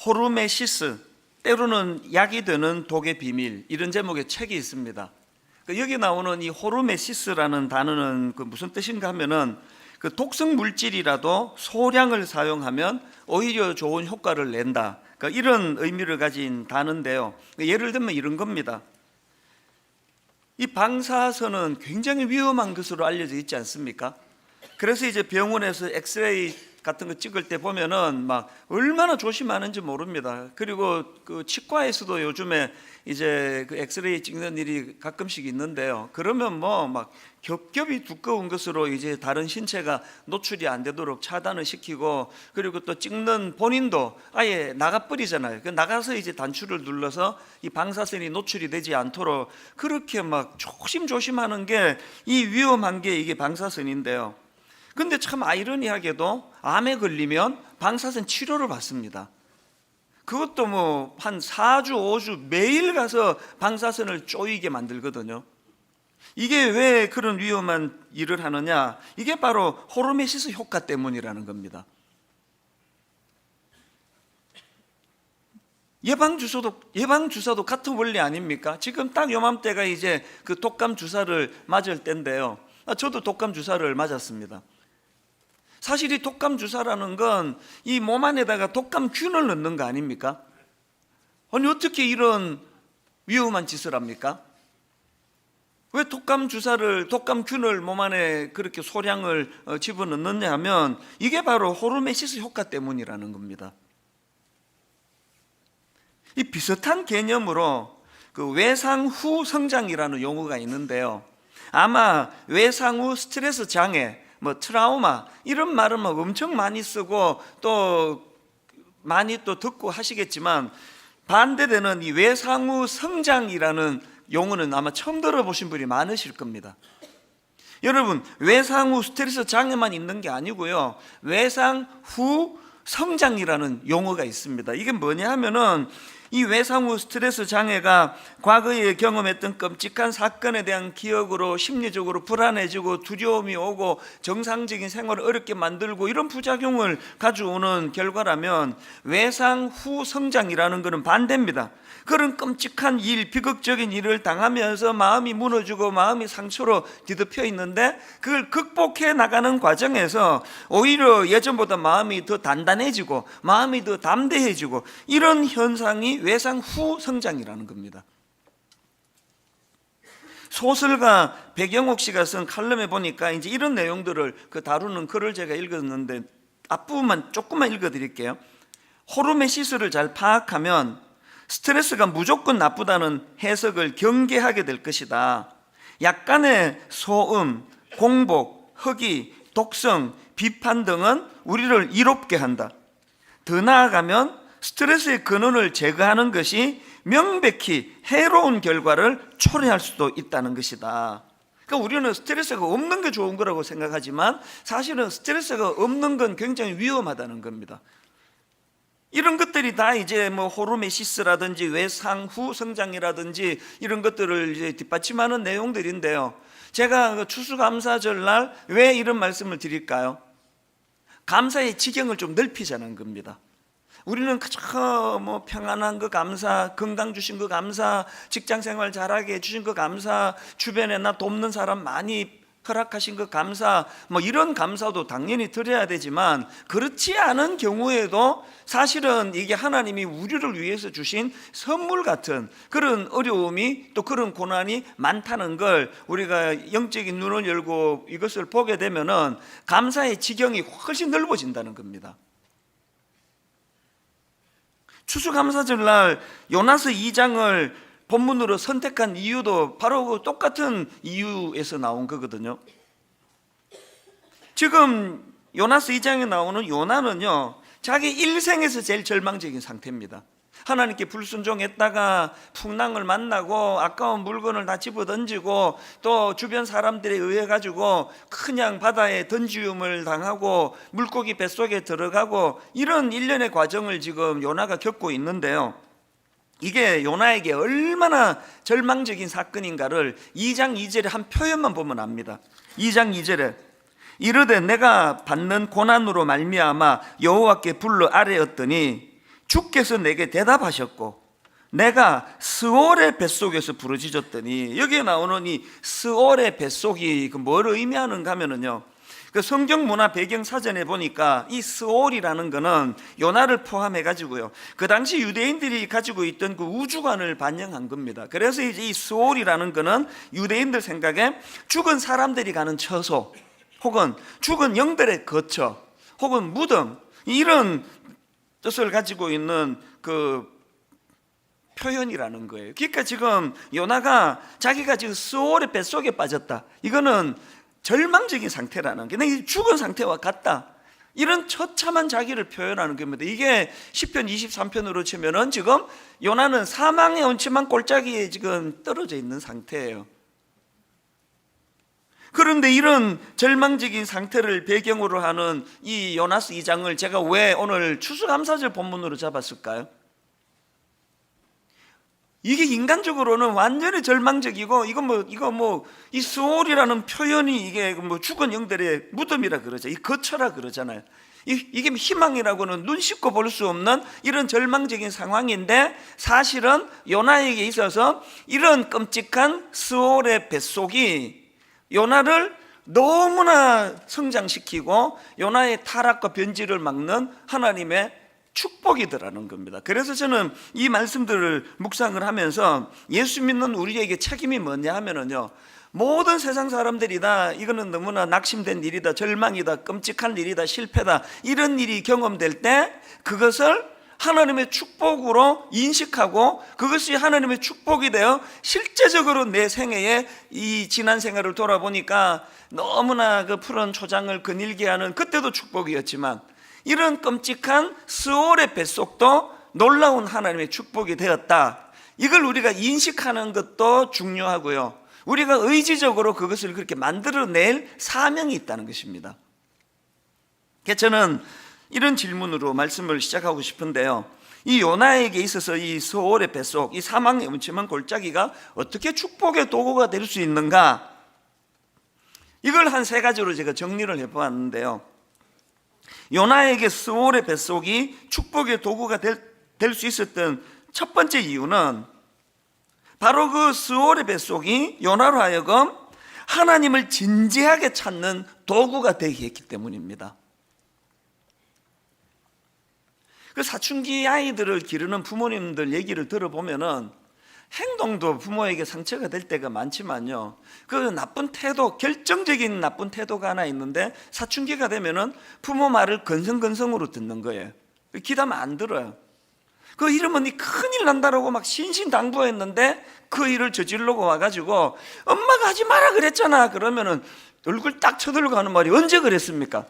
호르메시스, 때로는 약이 되는 독의 비밀, 이런 제목의 책이 있습니다. 여기 나오는 이 호르메시스라는 단어는 무슨 뜻인가 하면은 독성 물질이라도 소량을 사용하면 오히려 좋은 효과를 낸다, 이런 의미를 가진 단어인데요. 예를 들면 이런 겁니다. 이 방사선은 굉장히 위험한 것으로 알려져 있지 않습니까? 그래서 이제 병원에서 엑스레이 같은 거 찍을 때 보면은 막 얼마나 조심하는지 모릅니다. 그리고 치과에서도 요즘에 이제 엑스레이 찍는 일이 가끔씩 있는데요. 그러면 뭐 막 겹겹이 두꺼운 것으로 이제 다른 신체가 노출이 안 되도록 차단을 시키고, 그리고 또 찍는 본인도 아예 나가버리잖아요. 나가서 이제 단추를 눌러서 이 방사선이 노출이 되지 않도록 그렇게 막 조심조심하는 게 이 위험한 게 이게 방사선인데요. 근데 참 아이러니하게도 암에 걸리면 방사선 치료를 받습니다. 그것도 뭐 한 4주, 5주 매일 가서 방사선을 쪼이게 만들거든요. 이게 왜 그런 위험한 일을 하느냐? 이게 바로 호르메시스 효과 때문이라는 겁니다. 예방주사도 같은 원리 아닙니까? 지금 딱 요맘때가 이제 독감 주사를 맞을 때인데요. 저도 독감 주사를 맞았습니다. 사실 이 독감 주사라는 건 이 몸 안에다가 독감균을 넣는 거 아닙니까? 아니 어떻게 이런 위험한 짓을 합니까? 왜 독감균을 몸 안에 그렇게 소량을 집어넣느냐 하면 이게 바로 호르메시스 효과 때문이라는 겁니다. 이 비슷한 개념으로 외상 후 성장이라는 용어가 있는데요. 아마 외상 후 스트레스 장애, 트라우마, 이런 말은 엄청 많이 쓰고 또 많이 또 듣고 하시겠지만, 반대되는 이 외상 후 성장이라는 용어는 아마 처음 들어보신 분이 많으실 겁니다. 여러분, 외상 후 스트레스 장애만 있는 게 아니고요, 외상 후 성장이라는 용어가 있습니다. 이게 뭐냐 하면은 이 외상 후 스트레스 장애가 과거에 경험했던 끔찍한 사건에 대한 기억으로 심리적으로 불안해지고 두려움이 오고 정상적인 생활을 어렵게 만들고 이런 부작용을 가져오는 결과라면, 외상 후 성장이라는 것은 반대입니다. 그런 끔찍한 일, 비극적인 일을 당하면서 마음이 무너지고 마음이 상처로 뒤덮여 있는데 그걸 극복해 나가는 과정에서 오히려 예전보다 마음이 더 단단해지고 마음이 더 담대해지고, 이런 현상이 외상 후 성장이라는 겁니다. 소설가 백영옥 씨가 쓴 칼럼에 보니까 이제 이런 내용들을 다루는 글을 제가 읽었는데 앞부분만 조금만 읽어드릴게요. 호르메시스를 잘 파악하면 스트레스가 무조건 나쁘다는 해석을 경계하게 될 것이다. 약간의 소음, 공복, 허기, 독성, 비판 등은 우리를 이롭게 한다. 더 나아가면 스트레스의 근원을 제거하는 것이 명백히 해로운 결과를 초래할 수도 있다는 것이다. 그러니까 우리는 스트레스가 없는 게 좋은 거라고 생각하지만 사실은 스트레스가 없는 건 굉장히 위험하다는 겁니다. 이런 것들이 다 이제 호르메시스라든지 외상 후 성장이라든지 이런 것들을 이제 뒷받침하는 내용들인데요. 제가 추수감사절 날 왜 이런 말씀을 드릴까요? 감사의 지경을 좀 넓히자는 겁니다. 우리는 그저 평안한 거 감사, 건강 주신 거 감사, 직장생활 잘하게 해주신 거 감사, 주변에 나 돕는 사람 많이 허락하신 것 감사, 이런 감사도 당연히 드려야 되지만, 그렇지 않은 경우에도 사실은 이게 하나님이 우리를 위해서 주신 선물 같은 그런 어려움이, 또 그런 고난이 많다는 걸 우리가 영적인 눈을 열고 이것을 보게 되면은 감사의 지경이 훨씬 넓어진다는 겁니다. 추수감사절날 요나서 2장을 본문으로 선택한 이유도 바로 똑같은 이유에서 나온 거거든요. 지금 요나서 2장에 나오는 요나는요, 자기 일생에서 제일 절망적인 상태입니다. 하나님께 불순종했다가 풍랑을 만나고 아까운 물건을 다 집어던지고 또 주변 사람들에 의해 가지고 그냥 바다에 던지움을 당하고 물고기 뱃속에 들어가고, 이런 일련의 과정을 지금 요나가 겪고 있는데요. 이게 요나에게 얼마나 절망적인 사건인가를 2장 2절에 한 표현만 보면 압니다. 2장 2절에 이르되 내가 받는 고난으로 말미암아 여호와께 불러 아뢰었더니 주께서 내게 대답하셨고 내가 스올의 뱃속에서 부르짖었더니, 여기에 나오는 이 스올의 뱃속이 뭘 의미하는가 하면은요, 그 성경 문화 배경 사전에 보니까 이 스올이라는 거는 요나를 포함해 가지고요, 그 당시 유대인들이 가지고 있던 그 우주관을 반영한 겁니다. 그래서 이제 이 스올이라는 거는 유대인들 생각에 죽은 사람들이 가는 처소, 혹은 죽은 영들의 거처, 혹은 무덤, 이런 뜻을 가지고 있는 그 표현이라는 거예요. 그러니까 지금 요나가 자기가 지금 스올의 뱃속에 빠졌다, 이거는 절망적인 상태라는 게, 내가 죽은 상태와 같다, 이런 처참한 자기를 표현하는 겁니다. 이게 시편 23편으로 치면은 지금 요나는 사망에 얹히만 골짜기에 지금 떨어져 있는 상태예요. 그런데 이런 절망적인 상태를 배경으로 하는 이 요나스 2장을 제가 왜 오늘 추수감사절 본문으로 잡았을까요? 이게 인간적으로는 완전히 절망적이고, 이 스올이라는 표현이 이게 죽은 영들의 무덤이라 그러죠. 이 거처라 그러잖아요. 이게 희망이라고는 눈 씻고 볼 수 없는 이런 절망적인 상황인데, 사실은 요나에게 있어서 이런 끔찍한 스올의 뱃속이 요나를 너무나 성장시키고 요나의 타락과 변질을 막는 하나님의 축복이더라는 겁니다. 그래서 저는 이 말씀들을 묵상을 하면서 예수 믿는 우리에게 책임이 뭐냐 하면은요, 모든 세상 사람들이 다 이거는 너무나 낙심된 일이다, 절망이다, 끔찍한 일이다, 실패다, 이런 일이 경험될 때 그것을 하나님의 축복으로 인식하고 그것이 하나님의 축복이 되어 실제적으로 내 생애에 이 지난 생활을 돌아보니까 너무나 그 푸른 초장을 거닐게 하는, 그때도 축복이었지만 이런 끔찍한 스올의 뱃속도 놀라운 하나님의 축복이 되었다, 이걸 우리가 인식하는 것도 중요하고요, 우리가 의지적으로 그것을 그렇게 만들어낼 사명이 있다는 것입니다. 그래서 저는 이런 질문으로 말씀을 시작하고 싶은데요, 이 요나에게 있어서 이 스올의 뱃속, 이 사망의 음침한 골짜기가 어떻게 축복의 도구가 될 수 있는가, 이걸 한 세 가지로 제가 정리를 해보았는데요, 요나에게 스올의 뱃속이 축복의 도구가 될 수 있었던 첫 번째 이유는 바로 그 스올의 뱃속이 요나로 하여금 하나님을 진지하게 찾는 도구가 되게 했기 때문입니다. 그 사춘기 아이들을 기르는 부모님들 얘기를 들어보면은 행동도 부모에게 상처가 될 때가 많지만요, 그 나쁜 태도, 결정적인 나쁜 태도가 하나 있는데, 사춘기가 되면은 부모 말을 건성건성으로 듣는 거예요. 기다면 안 들어요. 그 이러면 큰일 난다라고 막 신신당부했는데 그 일을 저지르고 와가지고 엄마가 하지 마라 그랬잖아, 그러면은 얼굴 딱 쳐들고 하는 말이 언제 그랬습니까?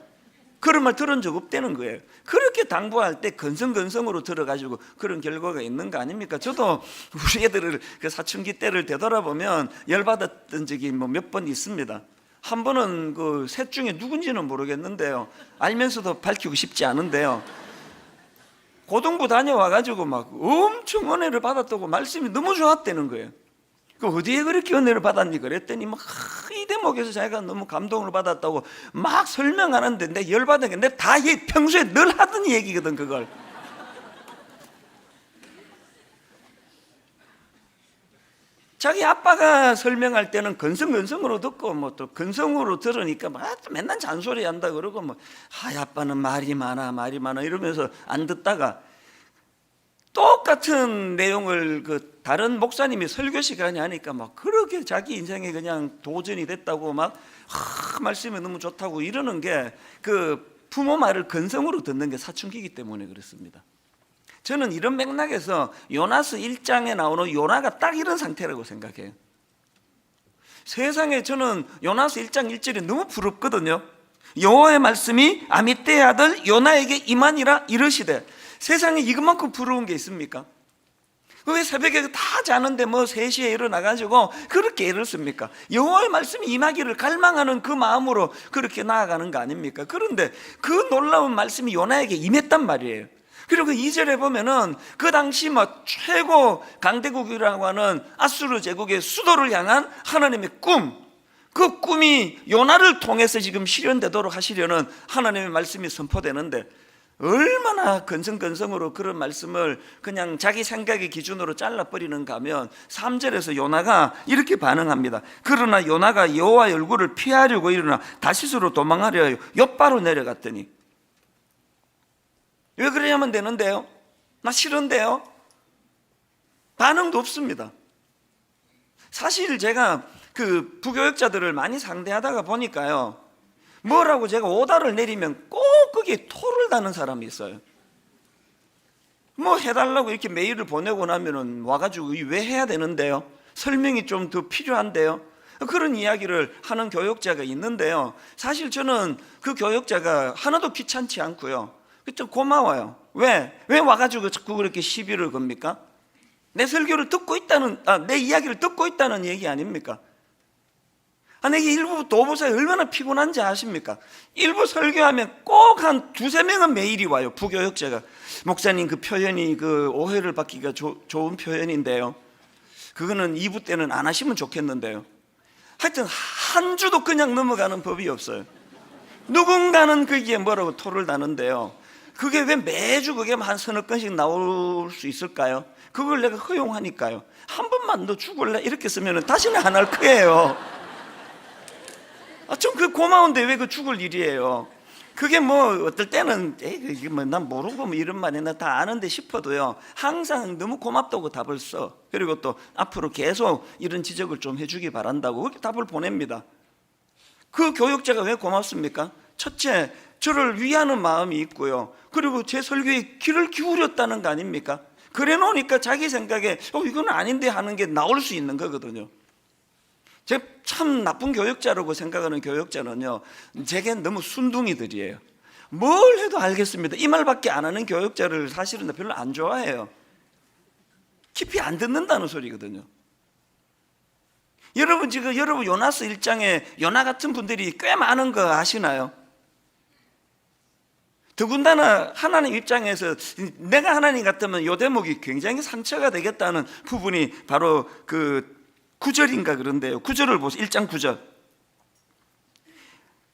그런 말 들은 적 없다는 거예요. 그렇게 당부할 때 건성건성으로 들어가지고 그런 결과가 있는 거 아닙니까? 저도 우리 애들을 그 사춘기 때를 되돌아보면 열받았던 적이 몇 번 있습니다. 한 번은 그 셋 중에 누군지는 모르겠는데요, 알면서도 밝히고 싶지 않은데요, 고등부 다녀와가지고 막 엄청 은혜를 받았다고 말씀이 너무 좋았다는 거예요. 그 어디에 그렇게 은혜를 받았니 그랬더니 막 이 대목에서 자기가 너무 감동을 받았다고 막 설명하는데, 내 열받은 게 내 다 평소에 늘 하던 얘기거든. 그걸 자기 아빠가 설명할 때는 건성건성으로 듣고 뭐 또 건성으로 들으니까 막 맨날 잔소리 한다 그러고 뭐 아빠는 말이 많아 이러면서 안 듣다가 똑같은 내용을 그 다른 목사님이 설교 시간에 하니까 막 그렇게 자기 인생에 그냥 도전이 됐다고 막 말씀이 너무 좋다고 이러는 게, 그 부모 말을 건성으로 듣는 게 사춘기이기 때문에 그렇습니다. 저는 이런 맥락에서 요나스 1장에 나오는 요나가 딱 이런 상태라고 생각해요. 세상에 저는 요나스 1장 1절이 너무 부럽거든요. 여호와의 말씀이 아미떼의 아들 요나에게 임하니라 이르시되. 세상에 이것만큼 부러운 게 있습니까? 왜 새벽에 다 자는데 뭐 3시에 일어나가지고 그렇게 애를 씁니까? 여호와의 말씀이 임하기를 갈망하는 그 마음으로 그렇게 나아가는 거 아닙니까? 그런데 그 놀라운 말씀이 요나에게 임했단 말이에요. 그리고 2절에 보면은 그 당시 최고 강대국이라고 하는 아수르 제국의 수도를 향한 하나님의 꿈, 그 꿈이 요나를 통해서 지금 실현되도록 하시려는 하나님의 말씀이 선포되는데, 얼마나 건성건성으로 그런 말씀을 그냥 자기 생각의 기준으로 잘라버리는가 하면 3절에서 요나가 이렇게 반응합니다. 그러나 요나가 여호와의 얼굴을 피하려고 일어나 다시스로 도망하려 하여 욥바로 내려갔더니, 왜 그래야만 되는데요? 나 싫은데요? 반응도 없습니다. 사실 제가 그 부교역자들을 많이 상대하다가 보니까요, 뭐라고 제가 오다를 내리면 꼭 거기에 토를 다는 사람이 있어요. 뭐 해달라고 이렇게 메일을 보내고 나면은 와가지고 왜 해야 되는데요? 설명이 좀 더 필요한데요? 그런 이야기를 하는 교역자가 있는데요, 사실 저는 그 교역자가 하나도 귀찮지 않고요, 좀 고마워요. 왜 와가지고 자꾸 그렇게 시비를 겁니까? 내 설교를 듣고 있다는, 내 이야기를 듣고 있다는 얘기 아닙니까? 내게 일부부터 오보사에 얼마나 피곤한지 아십니까? 일부 설교하면 꼭 한 두세 명은 메일이 와요. 부교역자가, 목사님 그 표현이 그 오해를 받기가 좋은 표현인데요, 그거는 2부 때는 안 하시면 좋겠는데요. 하여튼 한 주도 그냥 넘어가는 법이 없어요. 누군가는 거기에 뭐라고 토를 다는데요, 그게 왜 매주 그게 한 서너 건씩 나올 수 있을까요? 그걸 내가 허용하니까요. 한 번만 너 죽을래? 이렇게 쓰면 다시는 안 할 거예요. 좀 그 고마운데 왜 그 죽을 일이에요? 그게 뭐 어떨 때는 이게 뭐 난 모르고 뭐 이런 말이나 다 아는데 싶어도요, 항상 너무 고맙다고 답을 써. 그리고 또 앞으로 계속 이런 지적을 좀 해주기 바란다고 그렇게 답을 보냅니다. 그 교육자가 왜 고맙습니까? 첫째, 저를 위하는 마음이 있고요, 그리고 제 설교에 귀를 기울였다는 거 아닙니까? 그래 놓으니까 자기 생각에 이건 아닌데 하는 게 나올 수 있는 거거든요. 제가 참 나쁜 교역자라고 생각하는 교역자는요, 제겐 너무 순둥이들이에요. 뭘 해도 알겠습니다, 이 말밖에 안 하는 교역자를 사실은 별로 안 좋아해요. 깊이 안 듣는다는 소리거든요. 여러분 지금 요나서 1장에 요나 같은 분들이 꽤 많은 거 아시나요? 더군다나 하나님 입장에서 내가 하나님 같으면 이 대목이 굉장히 상처가 되겠다는 부분이 바로 그 9절인가 그런데요, 9절을 보세요. 1장 9절.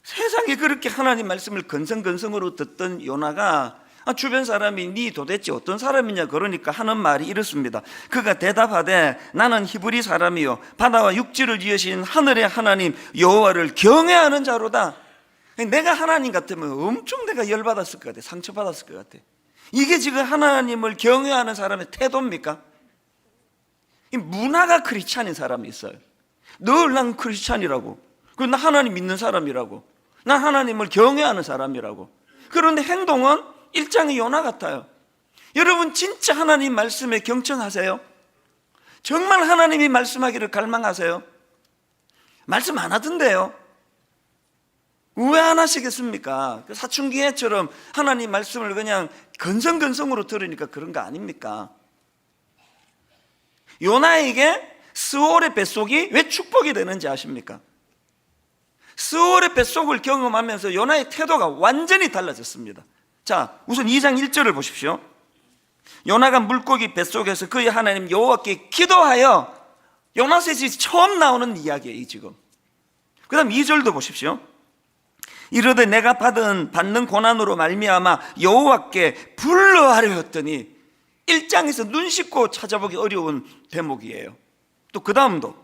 세상에 그렇게 하나님 말씀을 건성건성으로 듣던 요나가 주변 사람이 네 도대체 어떤 사람이냐 그러니까 하는 말이 이렇습니다. 그가 대답하되 나는 히브리 사람이요 바다와 육지를 지으신 하늘의 하나님 여호와를 경외하는 자로다. 내가 하나님 같으면 엄청 내가 열받았을 것 같아, 상처받았을 것 같아. 이게 지금 하나님을 경외하는 사람의 태도입니까? 이 문화가 크리스찬인 사람이 있어요. 늘 난 크리스찬이라고, 그리고 나 하나님 믿는 사람이라고, 난 하나님을 경외하는 사람이라고. 그런데 행동은 일장의 요나 같아요. 여러분 진짜 하나님 말씀에 경청하세요? 정말 하나님이 말씀하기를 갈망하세요? 말씀 안 하던데요. 왜 안 하시겠습니까? 사춘기애처럼 하나님 말씀을 그냥 건성건성으로 들으니까 그런 거 아닙니까? 요나에게 스올의 뱃속이 왜 축복이 되는지 아십니까? 스올의 뱃속을 경험하면서 요나의 태도가 완전히 달라졌습니다. 자, 우선 2장 1절을 보십시오. 요나가 물고기 뱃속에서 그의 하나님 여호와께 기도하여, 요나서에서 처음 나오는 이야기예요 지금. 그 다음 2절도 보십시오. 이르되 내가 받는 고난으로 말미암아 여호와께 불러하려 했더니, 1장에서 눈 씻고 찾아보기 어려운 대목이에요. 또 그 다음도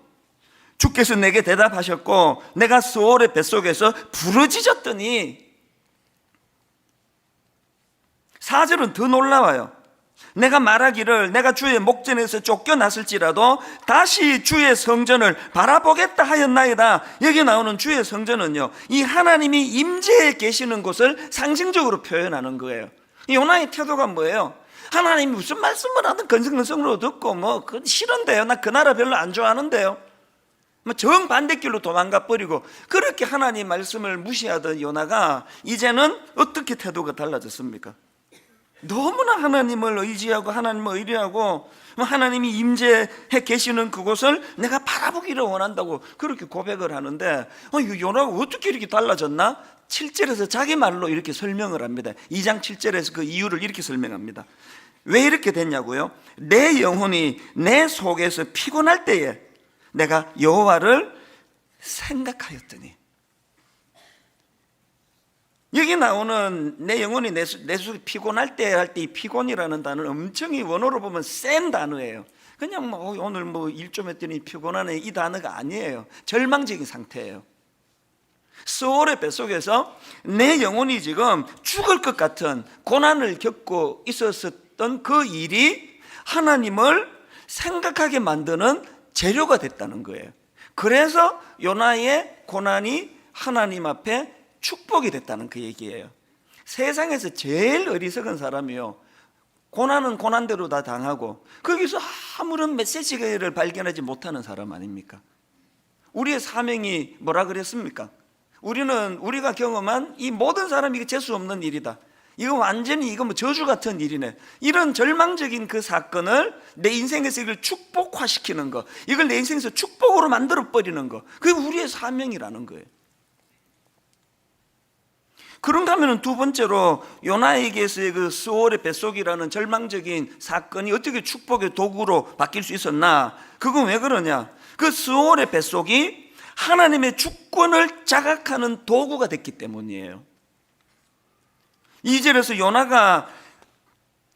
주께서 내게 대답하셨고 내가 스올의 뱃속에서 부르짖었더니, 4절은 더 놀라워요. 내가 말하기를 내가 주의 목전에서 쫓겨났을지라도 다시 주의 성전을 바라보겠다 하였나이다. 여기 나오는 주의 성전은요, 이 하나님이 임재해 계시는 곳을 상징적으로 표현하는 거예요. 요나의 태도가 뭐예요? 하나님이 무슨 말씀을 하든 건성건성으로 듣고 그건 싫은데요, 나 그 나라 별로 안 좋아하는데요, 정반대길로 도망가 버리고 그렇게 하나님 말씀을 무시하던 요나가 이제는 어떻게 태도가 달라졌습니까? 너무나 하나님을 의지하고 하나님을 의뢰하고 하나님이 임재해 계시는 그곳을 내가 바라보기를 원한다고 그렇게 고백을 하는데, 요나가 어떻게 이렇게 달라졌나? 7절에서 자기 말로 이렇게 설명을 합니다. 2장 7절에서 그 이유를 이렇게 설명합니다. 왜 이렇게 됐냐고요? 내 영혼이 내 속에서 피곤할 때에 내가 여호와를 생각하였더니. 여기 나오는 내 영혼이 내 속이 피곤할 때 할 때 이 피곤이라는 단어는 엄청 원어로 보면 센 단어예요. 그냥 뭐 오늘 뭐 일 좀 했더니 피곤하네 이 단어가 아니에요. 절망적인 상태예요. 스올의 뱃속에서 내 영혼이 지금 죽을 것 같은 고난을 겪고 있었던 그 일이 하나님을 생각하게 만드는 재료가 됐다는 거예요. 그래서 요나의 고난이 하나님 앞에 축복이 됐다는 그 얘기예요. 세상에서 제일 어리석은 사람이요, 고난은 고난대로 다 당하고 거기서 아무런 메시지를 발견하지 못하는 사람 아닙니까? 우리의 사명이 뭐라 그랬습니까? 우리가 경험한 이 모든 사람이 이거 재수 없는 일이다, 이거 완전히 이거 뭐 저주 같은 일이네, 이런 절망적인 그 사건을 내 인생에서 이걸 축복화시키는 거, 이걸 내 인생에서 축복으로 만들어 버리는 거, 그게 우리의 사명이라는 거예요. 그런가 하면 두 번째로 요나에게서의 그 스올의 뱃속이라는 절망적인 사건이 어떻게 축복의 도구로 바뀔 수 있었나? 그건 왜 그러냐? 그 스올의 뱃속이 하나님의 주권을 자각하는 도구가 됐기 때문이에요. 2절에서 요나가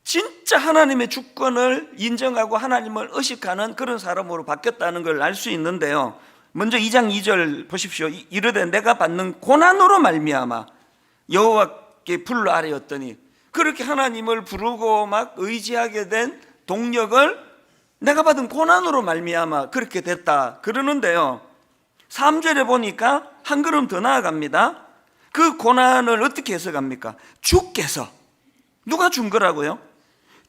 진짜 하나님의 주권을 인정하고 하나님을 의식하는 그런 사람으로 바뀌었다는 걸 알 수 있는데요, 먼저 2장 2절 보십시오. 이르되 내가 받는 고난으로 말미암아 여호와께 불러 아뢰었더니, 그렇게 하나님을 부르고 막 의지하게 된 동력을 내가 받은 고난으로 말미암아 그렇게 됐다 그러는데요, 3절에 보니까 한 걸음 더 나아갑니다. 그 고난을 어떻게 해석합니까? 주께서, 누가 준 거라고요?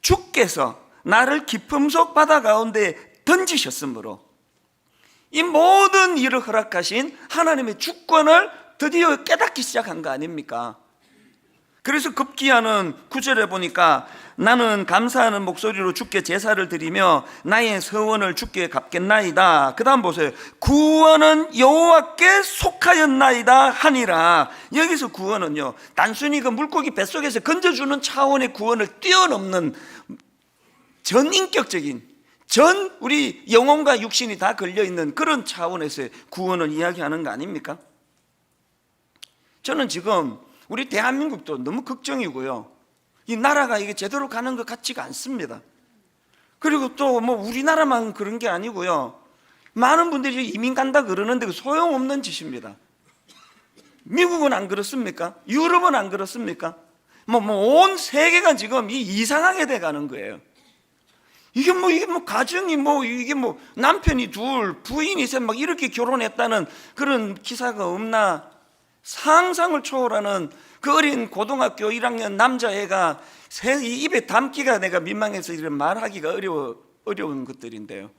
주께서 나를 깊음 속 바다 가운데 던지셨으므로, 이 모든 일을 허락하신 하나님의 주권을 드디어 깨닫기 시작한 거 아닙니까? 그래서 급기야는 9절에 보니까 나는 감사하는 목소리로 주께 제사를 드리며 나의 서원을 주께 갚겠나이다. 그 다음 보세요. 구원은 여호와께 속하였나이다 하니라. 여기서 구원은요, 단순히 그 물고기 뱃속에서 건져주는 차원의 구원을 뛰어넘는 전인격적인, 전 우리 영혼과 육신이 다 걸려있는 그런 차원에서의 구원을 이야기하는 거 아닙니까? 저는 지금 우리 대한민국도 너무 걱정이고요, 이 나라가 이게 제대로 가는 것 같지가 않습니다. 그리고 또 뭐 우리나라만 그런 게 아니고요, 많은 분들이 이민 간다 그러는데 그 소용없는 짓입니다. 미국은 안 그렇습니까? 유럽은 안 그렇습니까? 온 세계가 지금 이상하게 돼 가는 거예요. 이게 가정이 이게 남편이 둘, 부인이 셋 막 이렇게 결혼했다는 그런 기사가 없나? 상상을 초월하는 그 어린 고등학교 1학년 남자애가 입에 담기가 내가 민망해서 이런 말하기가 어려운 것들인데요,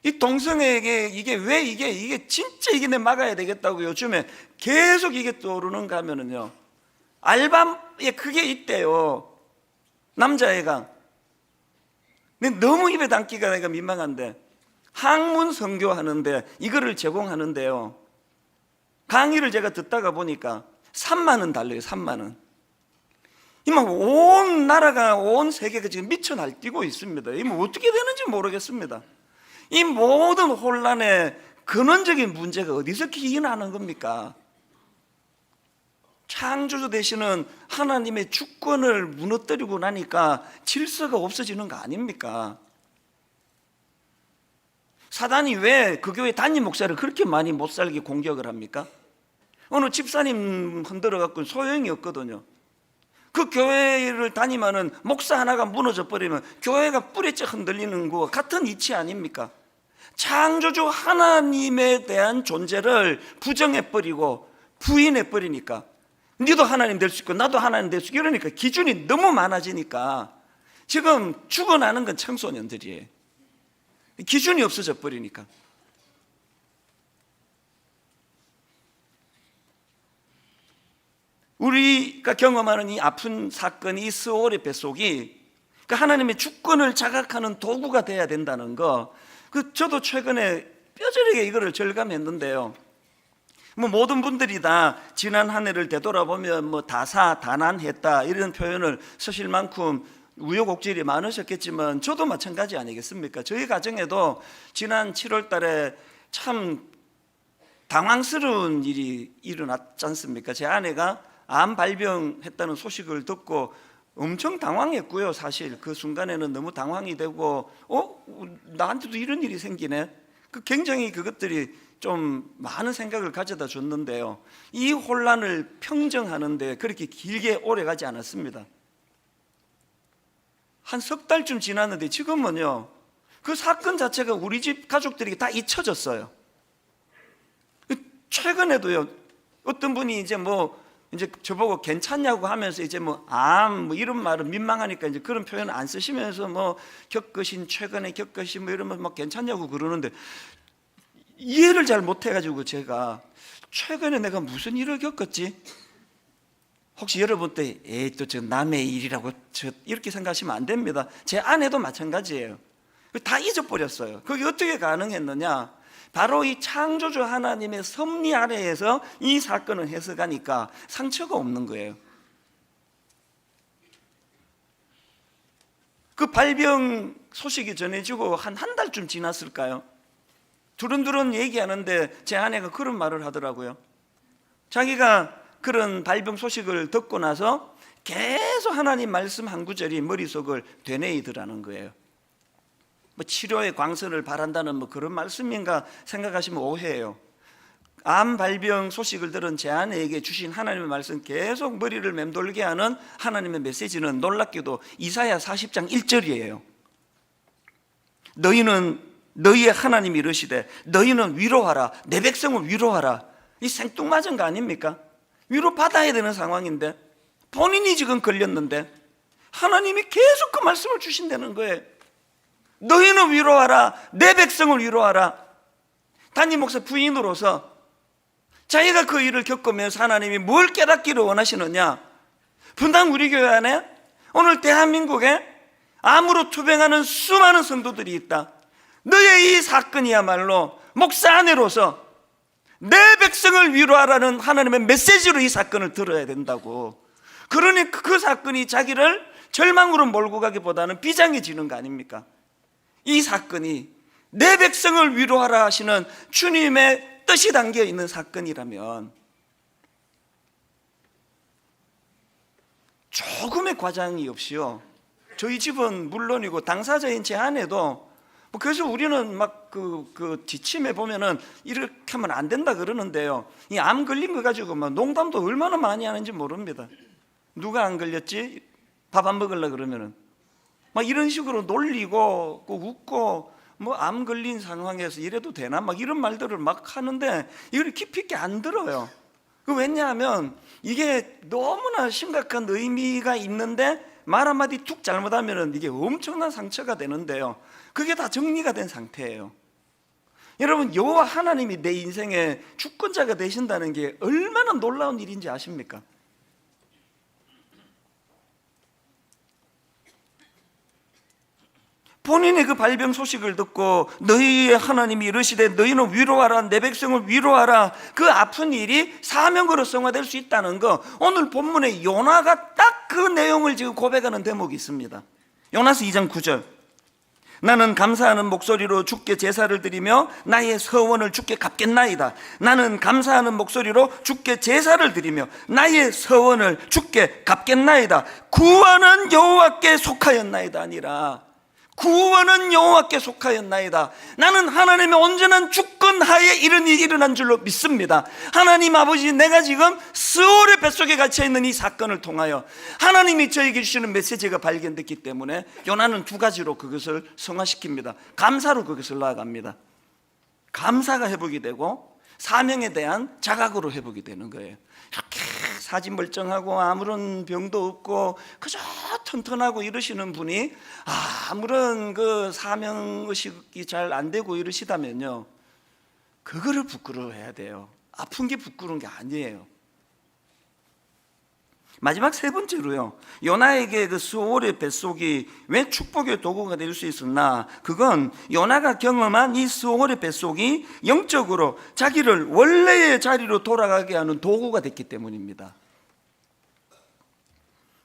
이 동성애에게 이게 진짜 이게 내 막아야 되겠다고 요즘에 계속 이게 떠오르는가 하면은요, 알바에 그게 있대요. 남자애가 너무 입에 담기가 내가 민망한데 학문 선교하는데 이거를 제공하는데요, 강의를 제가 듣다가 보니까 3만 원 달래요. 3만 원. 온 나라가, 온 세계가 지금 미쳐 날뛰고 있습니다. 어떻게 되는지 모르겠습니다. 이 모든 혼란의 근원적인 문제가 어디서 기인하는 겁니까? 창조주 되시는 하나님의 주권을 무너뜨리고 나니까 질서가 없어지는 거 아닙니까? 사단이 왜 그 교회 담임 목사를 그렇게 많이 못 살게 공격을 합니까? 어느 집사님 흔들어 갖고 소용이 없거든요. 그 교회를 다니면은 목사 하나가 무너져 버리면 교회가 뿌리째 흔들리는 거와 같은 이치 아닙니까? 창조주 하나님에 대한 존재를 부정해 버리고 부인해 버리니까, 너도 하나님 될 수 있고 나도 하나님 될 수 있고 이러니까 기준이 너무 많아지니까 지금 죽어나는 건 청소년들이에요. 기준이 없어져 버리니까. 우리가 경험하는 이 아픈 사건이, 이 스올의 뱃속이 하나님의 주권을 자각하는 도구가 돼야 된다는 거, 저도 최근에 뼈저리게 이거를 절감했는데요, 모든 분들이 다 지난 한 해를 되돌아보면 다사다난했다 이런 표현을 쓰실 만큼 우여곡절이 많으셨겠지만 저도 마찬가지 아니겠습니까? 저희 가정에도 지난 7월 달에 참 당황스러운 일이 일어났지 않습니까? 제 아내가 암 발병했다는 소식을 듣고 엄청 당황했고요. 사실 그 순간에는 너무 당황이 되고 나한테도 이런 일이 생기네. 굉장히 그것들이 좀 많은 생각을 가져다 줬는데요, 이 혼란을 평정하는데 그렇게 길게 오래 가지 않았습니다. 한 석 달쯤 지났는데 지금은요, 그 사건 자체가 우리 집 가족들이 다 잊혀졌어요. 최근에도요, 어떤 분이 이제 저보고 괜찮냐고 하면서 이제 이런 말은 민망하니까 이제 그런 표현 안 쓰시면서 최근에 겪으신 이러면 괜찮냐고 그러는데, 이해를 잘 못해가지고 제가 최근에 내가 무슨 일을 겪었지? 혹시 여러분 때 또 저 남의 일이라고 이렇게 생각하시면 안 됩니다. 제 아내도 마찬가지예요. 다 잊어버렸어요. 그게 어떻게 가능했느냐? 바로 이 창조주 하나님의 섭리 아래에서 이 사건을 해석하니까 상처가 없는 거예요. 그 발병 소식이 전해지고 한 달쯤 지났을까요? 두런두런 얘기하는데 제 아내가 그런 말을 하더라고요. 자기가 그런 발병 소식을 듣고 나서 계속 하나님 말씀 한 구절이 머릿속을 되뇌이더라는 거예요. 치료의 광선을 바란다는 그런 말씀인가 생각하시면 오해예요. 암 발병 소식을 들은 제 아내에게 주신 하나님의 말씀, 계속 머리를 맴돌게 하는 하나님의 메시지는 놀랍게도 이사야 40장 1절이에요. 너희의 하나님이 이르시되 너희는 위로하라, 내 백성을 위로하라. 이 생뚱맞은 거 아닙니까? 위로 받아야 되는 상황인데 본인이 지금 걸렸는데 하나님이 계속 그 말씀을 주신다는 거예요. 너희는 위로하라, 내 백성을 위로하라. 담임 목사 부인으로서 자기가 그 일을 겪으면서 하나님이 뭘 깨닫기를 원하시느냐? 분당 우리 교회 안에 오늘 대한민국에 암으로 투병하는 수많은 성도들이 있다. 너의 이 사건이야말로 목사 아내로서 내 백성을 위로하라는 하나님의 메시지로 이 사건을 들어야 된다고. 그러니 그 사건이 자기를 절망으로 몰고 가기보다는 비장해지는 거 아닙니까? 이 사건이 내 백성을 위로하라 하시는 주님의 뜻이 담겨 있는 사건이라면 조금의 과장이 없이요, 저희 집은 물론이고 당사자인 제 아내도 그래서 우리는 그 지침에 보면은 이렇게 하면 안 된다 그러는데요, 이 암 걸린 거 가지고 농담도 얼마나 많이 하는지 모릅니다. 누가 안 걸렸지? 밥 안 먹으려 그러면은 이런 식으로 놀리고 웃고 암 걸린 상황에서 이래도 되나? 이런 말들을 하는데 이걸 깊이 있게 안 들어요. 왜냐하면 이게 너무나 심각한 의미가 있는데 말 한마디 툭 잘못하면 이게 엄청난 상처가 되는데요, 그게 다 정리가 된 상태예요. 여러분, 여호와 하나님이 내 인생의 주권자가 되신다는 게 얼마나 놀라운 일인지 아십니까? 본인의 그 발병 소식을 듣고 너희의 하나님이 이르시되 너희는 위로하라, 내 백성을 위로하라, 그 아픈 일이 사명으로 성화될 수 있다는 거, 오늘 본문에 요나가 딱 그 내용을 지금 고백하는 대목이 있습니다. 요나서 2장 9절. 나는 감사하는 목소리로 주께 제사를 드리며 나의 서원을 주께 갚겠나이다. 나는 감사하는 목소리로 주께 제사를 드리며 나의 서원을 주께 갚겠나이다. 구원은 여호와께 속하였나이다 아니라 구원은 여호와께 속하였나이다. 나는 하나님의 온전한 주권 하에 이런 일이 일어난 줄로 믿습니다. 하나님 아버지, 내가 지금 스올의 뱃속에 갇혀있는 이 사건을 통하여 하나님이 저에게 주시는 메시지가 발견됐기 때문에 요나는 두 가지로 그것을 성화시킵니다. 감사로 그것을 나아갑니다. 감사가 회복이 되고 사명에 대한 자각으로 회복이 되는 거예요. 이렇게 사지 멀쩡하고 아무런 병도 없고 그저 튼튼하고 이러시는 분이 아무런 그 사명의식이 잘 안 되고 이러시다면요, 그거를 부끄러워해야 돼요. 아픈 게 부끄러운 게 아니에요. 마지막 세 번째로요, 요나에게 그 스올의 뱃속이 왜 축복의 도구가 될 수 있었나? 그건 요나가 경험한 이 스올의 뱃속이 영적으로 자기를 원래의 자리로 돌아가게 하는 도구가 됐기 때문입니다.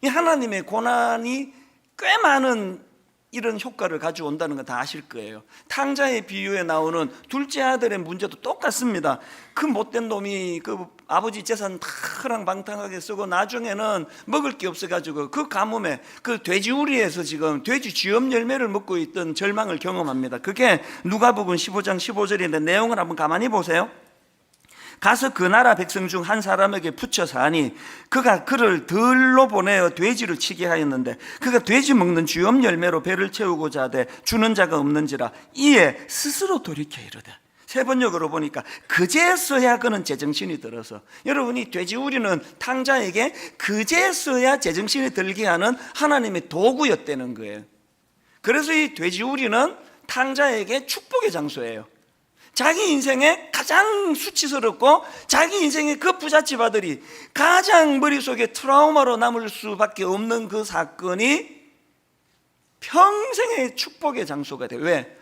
이 하나님의 고난이 꽤 많은 이런 효과를 가져온다는 거 다 아실 거예요. 탕자의 비유에 나오는 둘째 아들의 문제도 똑같습니다. 그 못된 놈이 그 아버지 재산 다 허랑방탕하게 쓰고 나중에는 먹을 게 없어가지고 그 가뭄에 그 돼지우리에서 지금 돼지 쥐염 열매를 먹고 있던 절망을 경험합니다. 그게 누가복음 15장 15절인데 내용을 한번 가만히 보세요. 가서 그 나라 백성 중 한 사람에게 붙여서 하니 그가 그를 들로 보내어 돼지를 치게 하였는데 그가 돼지 먹는 쥐염 열매로 배를 채우고자 하되 주는 자가 없는지라 이에 스스로 돌이켜 이르되, 세 번역으로 보니까 그제서야 그는 제정신이 들어서, 여러분이 돼지우리는 탕자에게 그제서야 제정신이 들게 하는 하나님의 도구였다는 거예요. 그래서 이 돼지우리는 탕자에게 축복의 장소예요. 자기 인생에 가장 수치스럽고 자기 인생의 그 부잣집 아들이 가장 머릿속에 트라우마로 남을 수밖에 없는 그 사건이 평생의 축복의 장소가 돼요. 왜?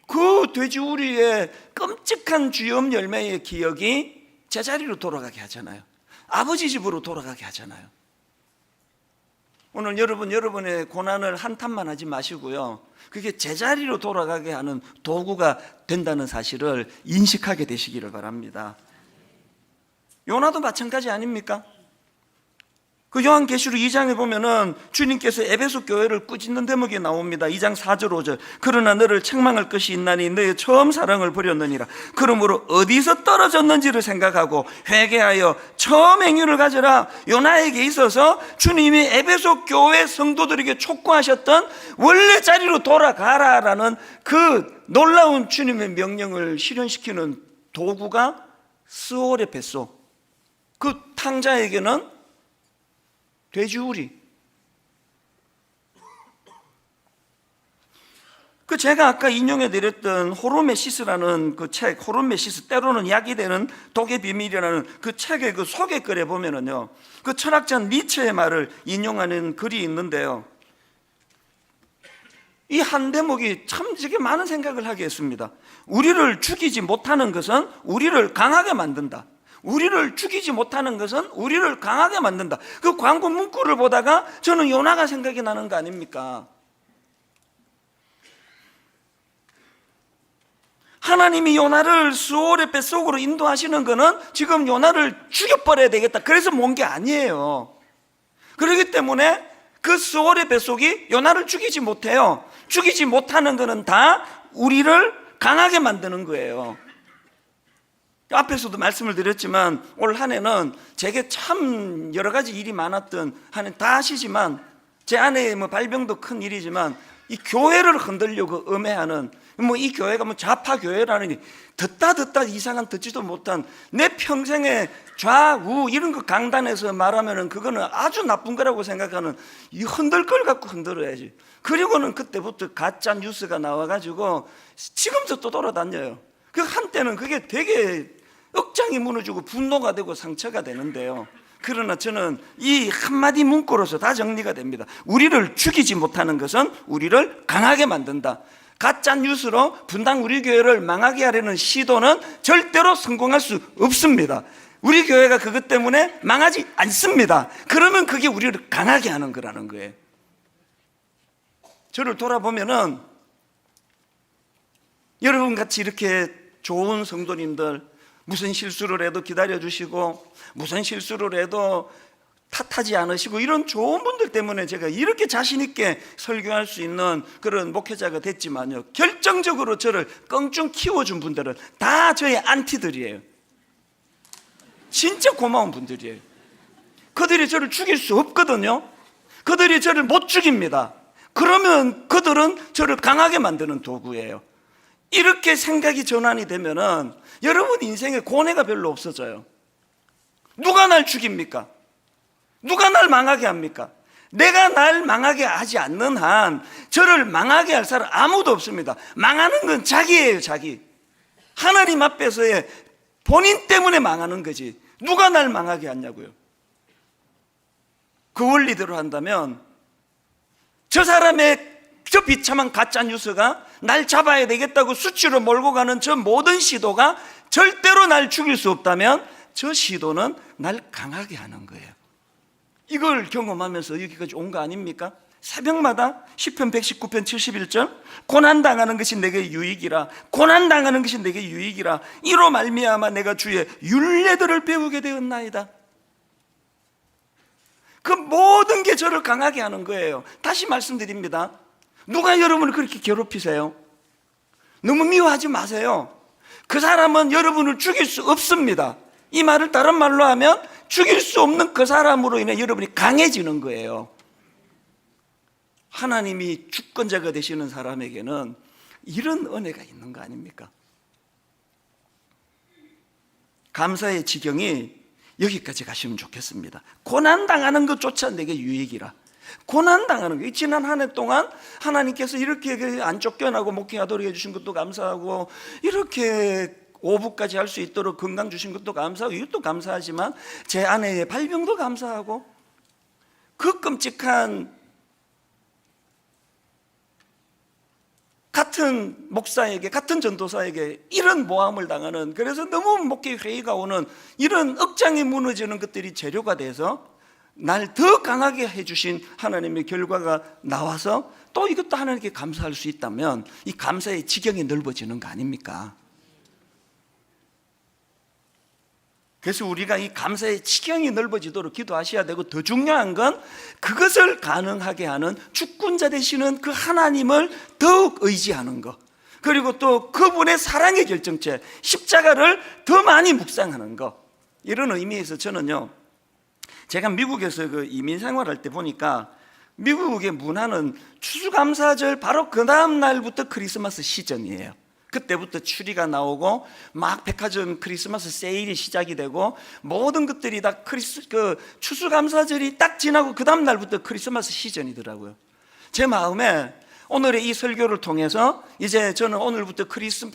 그 돼지우리의 끔찍한 쥐염 열매의 기억이 제자리로 돌아가게 하잖아요. 아버지 집으로 돌아가게 하잖아요. 오늘 여러분의 고난을 한탄만 하지 마시고요, 그게 제자리로 돌아가게 하는 도구가 된다는 사실을 인식하게 되시기를 바랍니다. 요나도 마찬가지 아닙니까? 그 요한계시록 2장에 보면은 주님께서 에베소 교회를 꾸짖는 대목이 나옵니다. 2장 4절 5절. 그러나 너를 책망할 것이 있나니 너의 처음 사랑을 버렸느니라. 그러므로 어디서 떨어졌는지를 생각하고 회개하여 처음 행위를 가져라. 요나에게 있어서 주님이 에베소 교회 성도들에게 촉구하셨던 원래 자리로 돌아가라라는 그 놀라운 주님의 명령을 실현시키는 도구가 스올의 뱃속, 그 탕자에게는 돼지우리. 그 제가 아까 인용해 드렸던 호르메시스라는 그 책, 호르메시스 때로는 약이 되는 독의 비밀이라는 그 책의 그 소개글에 보면은요, 그 철학자 니체의 말을 인용하는 글이 있는데요, 이 한 대목이 참 되게 많은 생각을 하게 했습니다. 우리를 죽이지 못하는 것은 우리를 강하게 만든다. 우리를 죽이지 못하는 것은 우리를 강하게 만든다. 그 광고 문구를 보다가 저는 요나가 생각이 나는 거 아닙니까? 하나님이 요나를 스올의 뱃속으로 인도하시는 것은 지금 요나를 죽여버려야 되겠다, 그래서 모은 게 아니에요. 그렇기 때문에 그 스올의 뱃속이 요나를 죽이지 못해요. 죽이지 못하는 것은 다 우리를 강하게 만드는 거예요. 앞에서도 말씀을 드렸지만 올 한 해는 제게 참 여러 가지 일이 많았던 한 해 다 아시지만, 제 아내의 발병도 큰 일이지만 이 교회를 흔들려고 음해하는, 이 교회가 좌파 교회라는, 듣다 이상한 듣지도 못한 내 평생의 좌우 이런 거 강단에서 말하면은 그거는 아주 나쁜 거라고 생각하는 이 흔들 걸 갖고 흔들어야지. 그리고는 그때부터 가짜 뉴스가 나와가지고 지금도 또 돌아다녀요. 그 한때는 그게 되게 억장이 무너지고 분노가 되고 상처가 되는데요, 그러나 저는 이 한마디 문구로서 다 정리가 됩니다. 우리를 죽이지 못하는 것은 우리를 강하게 만든다. 가짜 뉴스로 분당 우리 교회를 망하게 하려는 시도는 절대로 성공할 수 없습니다. 우리 교회가 그것 때문에 망하지 않습니다. 그러면 그게 우리를 강하게 하는 거라는 거예요. 저를 돌아보면은 여러분같이 이렇게 좋은 성도님들, 무슨 실수를 해도 기다려주시고 무슨 실수를 해도 탓하지 않으시고 이런 좋은 분들 때문에 제가 이렇게 자신 있게 설교할 수 있는 그런 목회자가 됐지만요, 결정적으로 저를 껑충 키워준 분들은 다 저의 안티들이에요. 진짜 고마운 분들이에요. 그들이 저를 죽일 수 없거든요. 그들이 저를 못 죽입니다. 그러면 그들은 저를 강하게 만드는 도구예요. 이렇게 생각이 전환이 되면은 여러분 인생에 고뇌가 별로 없어져요. 누가 날 죽입니까? 누가 날 망하게 합니까? 내가 날 망하게 하지 않는 한 저를 망하게 할 사람 아무도 없습니다. 망하는 건 자기예요, 자기. 하나님 앞에서의 본인 때문에 망하는 거지 누가 날 망하게 하냐고요. 그 원리대로 한다면 저 사람의 저 비참한 가짜 뉴스가 날 잡아야 되겠다고 수치로 몰고 가는 저 모든 시도가 절대로 날 죽일 수 없다면 저 시도는 날 강하게 하는 거예요. 이걸 경험하면서 여기까지 온 거 아닙니까? 새벽마다 시편 119편 71절 고난당하는 것이 내게 유익이라, 고난당하는 것이 내게 유익이라, 이로 말미암아 내가 주의 율례들을 배우게 되었나이다. 그 모든 게 저를 강하게 하는 거예요. 다시 말씀드립니다. 누가 여러분을 그렇게 괴롭히세요? 너무 미워하지 마세요. 그 사람은 여러분을 죽일 수 없습니다. 이 말을 다른 말로 하면 죽일 수 없는 그 사람으로 인해 여러분이 강해지는 거예요. 하나님이 주권자가 되시는 사람에게는 이런 은혜가 있는 거 아닙니까? 감사의 지경이 여기까지 가시면 좋겠습니다. 고난당하는 것조차 내게 유익이라. 고난당하는 거, 지난 한 해 동안 하나님께서 이렇게 안 쫓겨나고 목회하도록 해주신 것도 감사하고, 이렇게 오부까지 할 수 있도록 건강 주신 것도 감사하고, 이것도 감사하지만 제 아내의 발병도 감사하고, 그 끔찍한 같은 목사에게, 같은 전도사에게 이런 모함을 당하는, 그래서 너무 목회 회의가 오는 이런 억장이 무너지는 것들이 재료가 돼서 날 더 강하게 해주신 하나님의 결과가 나와서 또 이것도 하나님께 감사할 수 있다면 이 감사의 지경이 넓어지는 거 아닙니까? 그래서 우리가 이 감사의 지경이 넓어지도록 기도하셔야 되고, 더 중요한 건 그것을 가능하게 하는 주권자 되시는 그 하나님을 더욱 의지하는 것, 그리고 또 그분의 사랑의 결정체 십자가를 더 많이 묵상하는 것. 이런 의미에서 저는요, 제가 미국에서 그 이민 생활할 때 보니까 미국의 문화는 추수감사절 바로 그 다음 날부터 크리스마스 시즌이에요. 그때부터 추리가 나오고 막 백화점 크리스마스 세일이 시작이 되고, 모든 것들이 다 추수감사절이 딱 지나고 그 다음 날부터 크리스마스 시즌이더라고요. 제 마음에 오늘의 이 설교를 통해서 이제 저는 오늘부터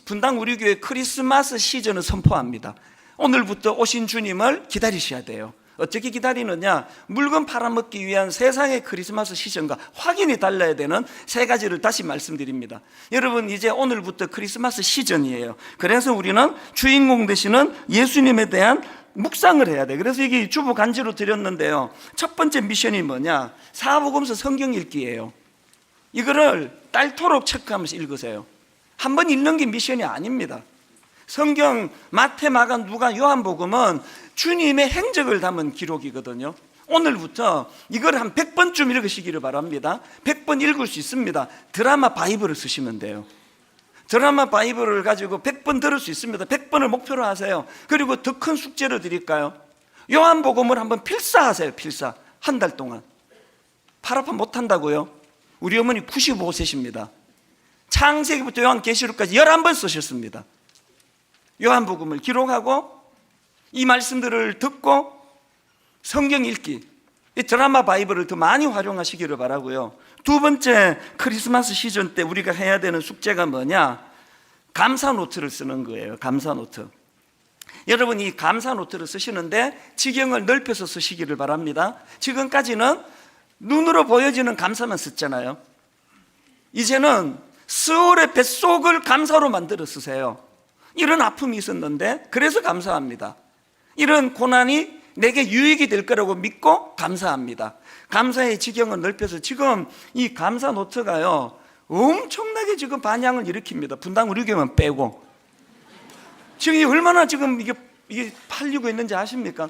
분당 우리 교회 크리스마스 시즌을 선포합니다. 오늘부터 오신 주님을 기다리셔야 돼요. 어떻게 기다리느냐? 물건 팔아먹기 위한 세상의 크리스마스 시즌과 확연히 달라야 되는 세 가지를 다시 말씀드립니다. 여러분, 이제 오늘부터 크리스마스 시즌이에요. 그래서 우리는 주인공 되시는 예수님에 대한 묵상을 해야 돼. 그래서 이게 주보 간지로 드렸는데요, 첫 번째 미션이 뭐냐? 사복음서 성경 읽기예요. 이거를 딸토록 체크하면서 읽으세요. 한 번 읽는 게 미션이 아닙니다. 성경 마태, 마가, 누가, 요한복음은 주님의 행적을 담은 기록이거든요. 오늘부터 이걸 한 100번쯤 읽으시기를 바랍니다. 100번 읽을 수 있습니다. 드라마 바이블을 쓰시면 돼요. 드라마 바이블을 가지고 100번 들을 수 있습니다. 100번을 목표로 하세요. 그리고 더 큰 숙제를 드릴까요? 요한복음을 한번 필사하세요. 필사. 한 달 동안. 팔 아파 못한다고요? 우리 어머니 95세십니다. 창세기부터 요한계시록까지 11번 쓰셨습니다. 요한복음을 기록하고 이 말씀들을 듣고 성경 읽기, 이 드라마 바이블을 더 많이 활용하시기를 바라고요. 두 번째, 크리스마스 시즌 때 우리가 해야 되는 숙제가 뭐냐? 감사 노트를 쓰는 거예요. 감사 노트. 여러분, 이 감사 노트를 쓰시는데 지경을 넓혀서 쓰시기를 바랍니다. 지금까지는 눈으로 보여지는 감사만 썼잖아요. 이제는 스올의 뱃속을 감사로 만들어 쓰세요. 이런 아픔이 있었는데 그래서 감사합니다. 이런 고난이 내게 유익이 될 거라고 믿고 감사합니다. 감사의 지경을 넓혀서 지금 이 감사 노트가요, 엄청나게 지금 반향을 일으킵니다. 분당 우리 교회만 빼고. 지금 이게 얼마나 지금 이게 팔리고 있는지 아십니까?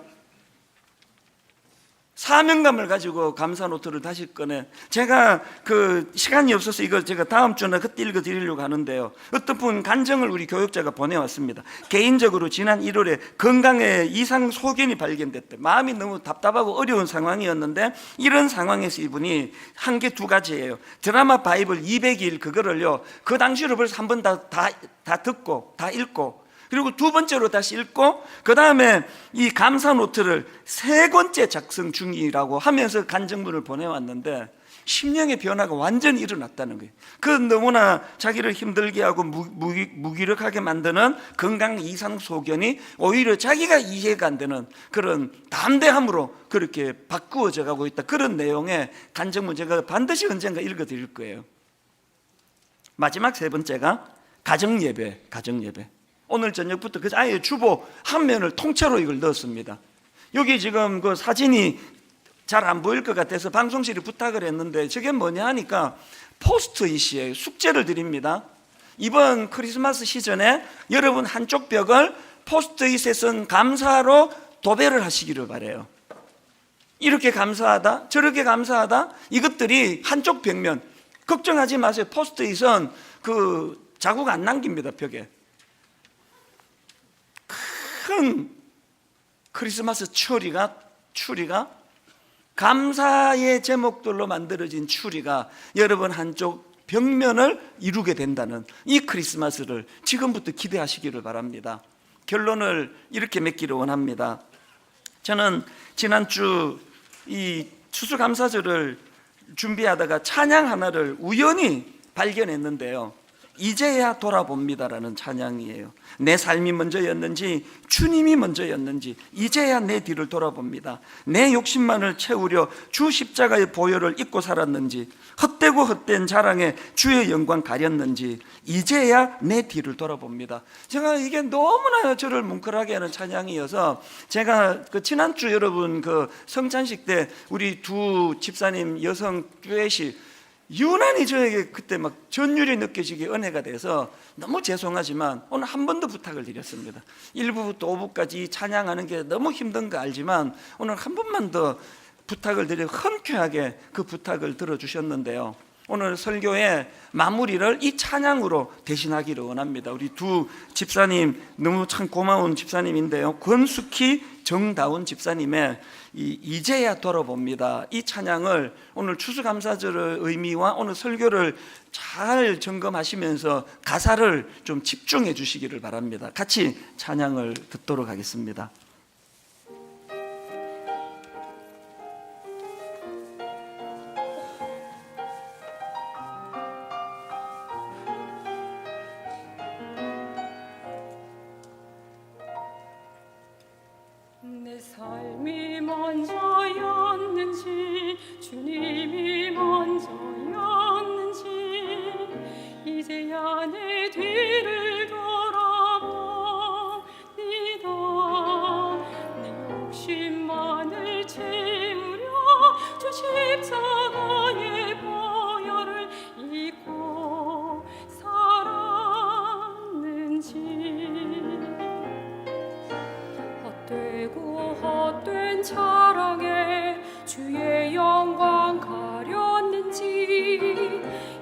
사명감을 가지고 감사 노트를 다시 꺼내. 제가 그 시간이 없어서 이걸 제가 다음 주나 그때 읽어 드리려고 하는데요, 어떤 분 간증을 우리 교육자가 보내왔습니다. 개인적으로 지난 1월에 건강에 이상 소견이 발견됐대. 마음이 너무 답답하고 어려운 상황이었는데, 이런 상황에서 이분이 한 개 두 가지예요. 드라마 바이블 200일 그거를요, 그 당시로 벌써 한 번 다 듣고 다 읽고, 그리고 두 번째로 다시 읽고, 그 다음에 이 감사 노트를 세 권째 작성 중이라고 하면서 간증문을 보내왔는데, 심령의 변화가 완전히 일어났다는 거예요. 그 너무나 자기를 힘들게 하고 무기력하게 만드는 건강 이상 소견이 오히려 자기가 이해가 안 되는 그런 담대함으로 그렇게 바꾸어져 가고 있다. 그런 내용의 간증문 제가 반드시 언젠가 읽어 드릴 거예요. 마지막 세 번째가 가정예배. 오늘 저녁부터 그 아예 주보 한 면을 통째로 이걸 넣었습니다. 여기 지금 그 사진이 잘 안 보일 것 같아서 방송실이 부탁을 했는데 저게 뭐냐 하니까 포스트잇이에요. 숙제를 드립니다. 이번 크리스마스 시즌에 여러분 한쪽 벽을 포스트잇에 쓴 감사로 도배를 하시기를 바래요. 이렇게 감사하다, 저렇게 감사하다, 이것들이 한쪽 벽면, 걱정하지 마세요. 포스트잇은 그 자국 안 남깁니다. 벽에 큰 크리스마스 추리가 감사의 제목들로 만들어진 추리가 여러분 한쪽 벽면을 이루게 된다는 이 크리스마스를 지금부터 기대하시기를 바랍니다. 결론을 이렇게 맺기를 원합니다. 저는 지난주 이 추수감사절을 준비하다가 찬양 하나를 우연히 발견했는데요, 이제야 돌아봅니다라는 찬양이에요. 내 삶이 먼저였는지 주님이 먼저였는지 이제야 내 뒤를 돌아봅니다. 내 욕심만을 채우려 주 십자가의 보혈을 입고 살았는지 헛되고 헛된 자랑에 주의 영광 가렸는지 이제야 내 뒤를 돌아봅니다. 제가 이게 너무나 저를 뭉클하게 하는 찬양이어서 제가 그 지난주 여러분 그 성찬식 때 우리 두 집사님 여성 듀엣이 유난히 저에게 그때 막 전율이 느껴지게 은혜가 돼서 너무 죄송하지만 오늘 한 번 더 부탁을 드렸습니다. 1부부터 5부까지 찬양하는 게 너무 힘든 거 알지만 오늘 한 번만 더 부탁을 드려 흔쾌하게 그 부탁을 들어주셨는데요, 오늘 설교의 마무리를 이 찬양으로 대신하기를 원합니다. 우리 두 집사님 너무 참 고마운 집사님인데요, 권숙희 정다운 집사님의 이제야 돌아봅니다, 이 찬양을 오늘 추수감사절의 의미와 오늘 설교를 잘 점검하시면서 가사를 좀 집중해 주시기를 바랍니다. 같이 찬양을 듣도록 하겠습니다. 내 삶이 먼저였는지 주님이 먼저였는지 이제야 내 뒤를 돌아봅니다. 내 욕심만을 채우려 주 십자가의 보혈을 입고 살았는지 헛되고 헛된 자랑에 주의 영광 가렸는지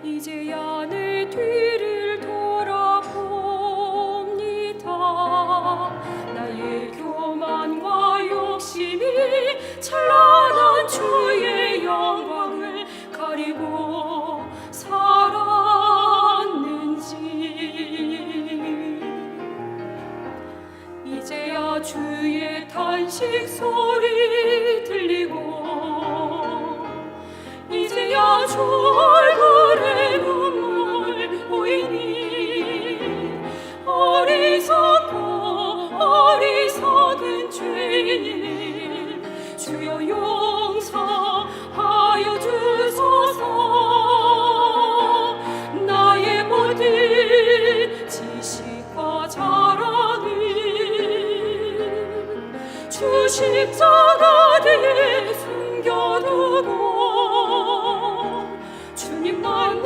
이제야 내 뒤를 돌아봅니다. 나의 교만과 욕심이 찬란한 주의 영광을 가리고 살았는지 이제야 주의 탄식 소리 들리고 이제야 주 얼굴에 눈물 보이니 어리석은 죄인 주여 용서하여 주소서. 나의 모든 지식과 자랑을 주 십자가 뒤에 숨겨두고 주님만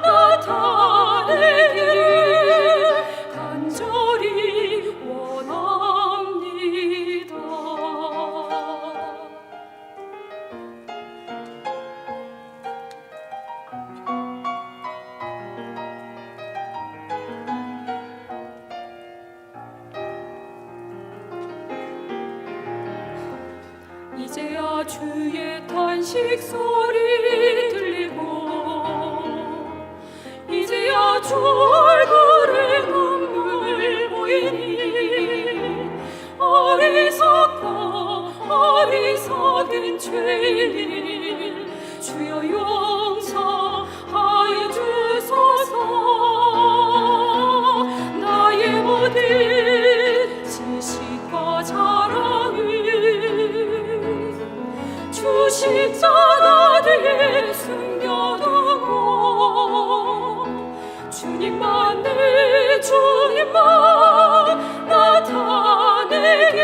나타내기를 간절히 원합니다. 이제야 주의 탄식 소리 들리고 이제야 주 얼굴에 눈물 보이니 어리석은 죄인 주여 용서하여 주소서. 나의 모든 지식과 자랑을 주 십자가 뒤에 숨겨두고 주님만 나타내기를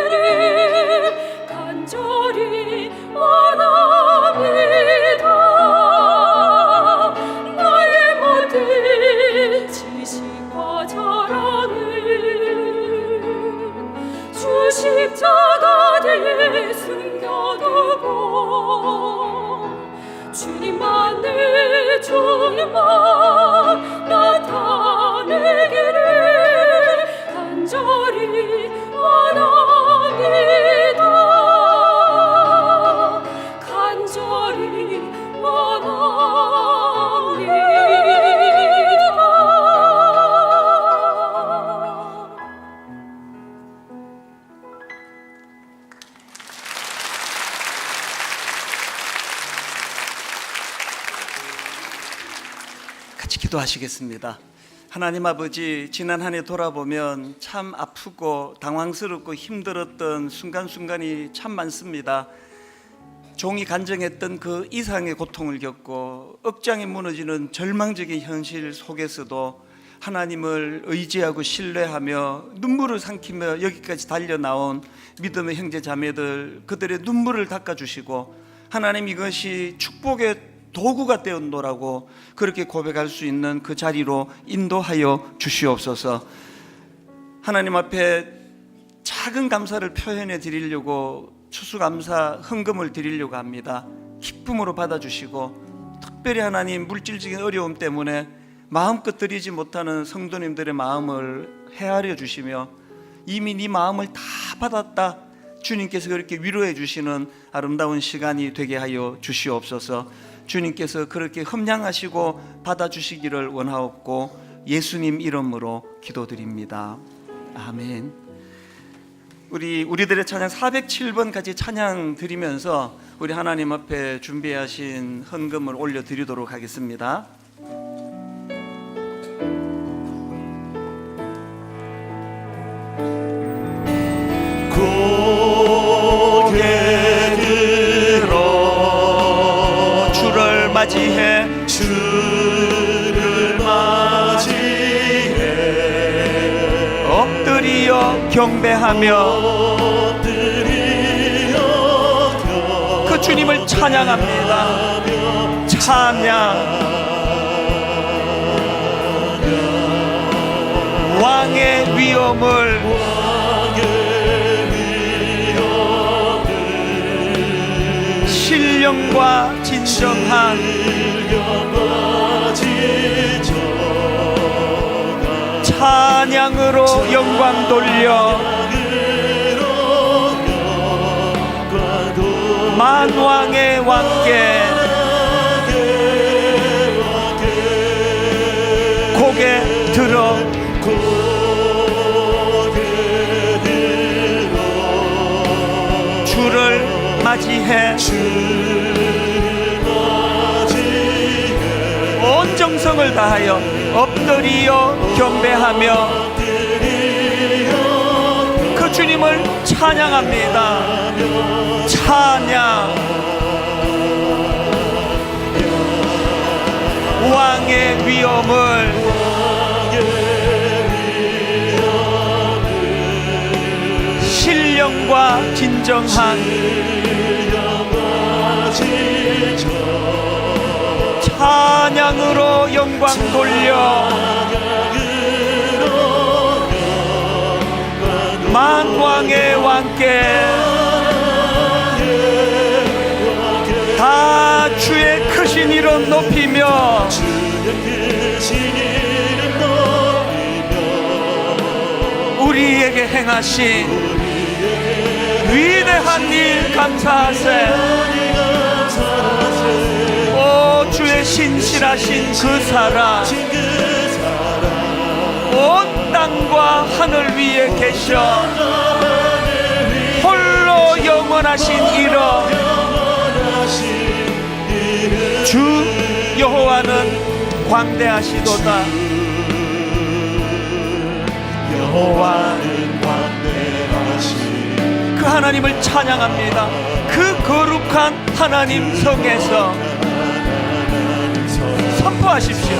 같이 기도하시겠습니다. 하나님 아버지, 지난 한 해 돌아보면 참 아프고 당황스럽고 힘들었던 순간순간이 참 많습니다. 종이 간증했던 그 이상의 고통을 겪고 억장이 무너지는 절망적인 현실 속에서도 하나님을 의지하고 신뢰하며 눈물을 삼키며 여기까지 달려나온 믿음의 형제 자매들, 그들의 눈물을 닦아주시고 하나님 이것이 축복의 도구가 되었노라고 그렇게 고백할 수 있는 그 자리로 인도하여 주시옵소서. 하나님 앞에 작은 감사를 표현해 드리려고 추수감사 헌금을 드리려고 합니다. 기쁨으로 받아주시고 특별히 하나님 물질적인 어려움 때문에 마음껏 드리지 못하는 성도님들의 마음을 헤아려 주시며 이미 네 마음을 다 받았다, 주님께서 그렇게 위로해 주시는 아름다운 시간이 되게 하여 주시옵소서. 주님께서 그렇게 흠량하시고 받아주시기를 원하옵고 예수님 이름으로 기도드립니다. 아멘. 우리들의 찬양 407번 같이 찬양 드리면서 우리 하나님 앞에 준비하신 헌금을 올려드리도록 하겠습니다. 고개 들어 주를 맞이해 엎드리어 경배하며 그 주님을 찬양합니다. 찬양. 왕의 위엄을 신령과 진정한 찬양으로 영광 돌려 만왕의 왕께 고개 들어 주를 맞이해 온 정성을 다하여 엎드리어 경배하며 그 주님을 찬양합니다. 찬양. 왕의 위엄을 신령과 진정한 찬양으로 영광 돌려 만왕의 왕께 다 주의 크신 이름 높이며 우리에게 행하신 위대한 일 감사하세. 오 주의 신실하신 그 사랑 온 땅과 하늘 위에 계셔 홀로 영원하신 이름 주 여호와는 광대하시도다. 여호와는 광대하시 그 하나님을 찬양합니다. 그 거룩한 하나님 성에서 선포하십시오.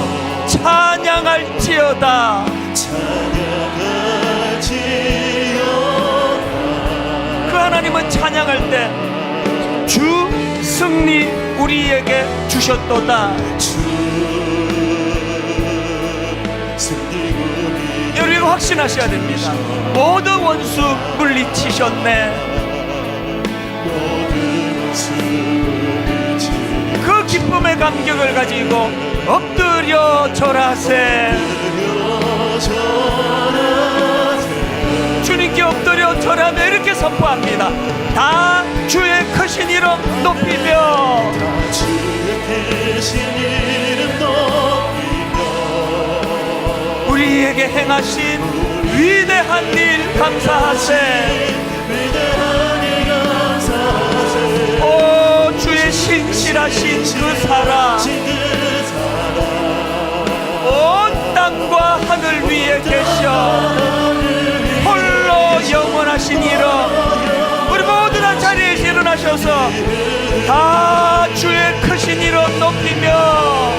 찬양할지어다. 그 하나님은 찬양할 때 주 승리 우리에게 주셨도다. 여러분 확신하셔야 됩니다. 모든 원수 물리치셨네. 그 기쁨의 감격을 가지고 엎드려 절하세. 주님께 엎드려 절하며 이렇게 선포합니다. 다 주의 크신 이름 높이며 우리에게 행하신 위대한 일 감사하세. 오 주의 신실하신 그 사랑 땅과 하늘 위에 계셔 홀로 영원하신 이름, 우리 모두 다 자리에서 일어나셔서 다 주의 크신 이름 높이며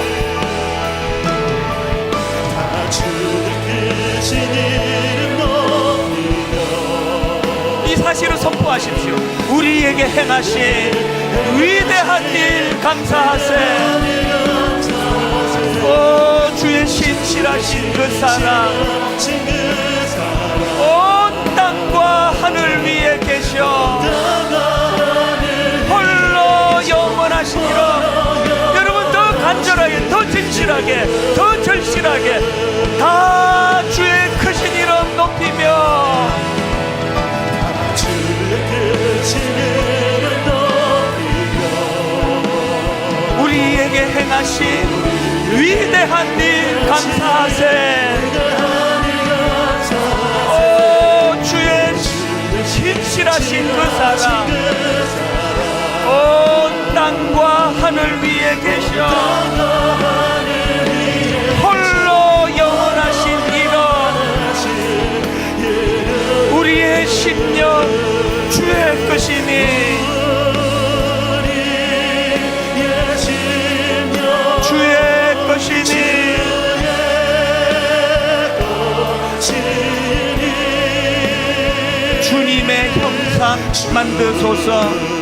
이 사실을 선포하십시오. 우리에게 행하신 위대한 일 감사하세. 오 주의 신실하신 그 사랑, 온 땅과 하늘 위에 계셔 홀로 영원하신 이름. 여러분 더 간절하게, 더 진실하게, 더 절실하게 다 주의 크신 이름 높이며 우리에게 행하신 위대한 일 감사하세. 오 주의 신실하신 그 사랑, 온 땅과 하늘 위에 계셔 홀로 영원하신 이름. 우리의 심령 주의 것이니 주의 것이니 주님의 형상 만드소서.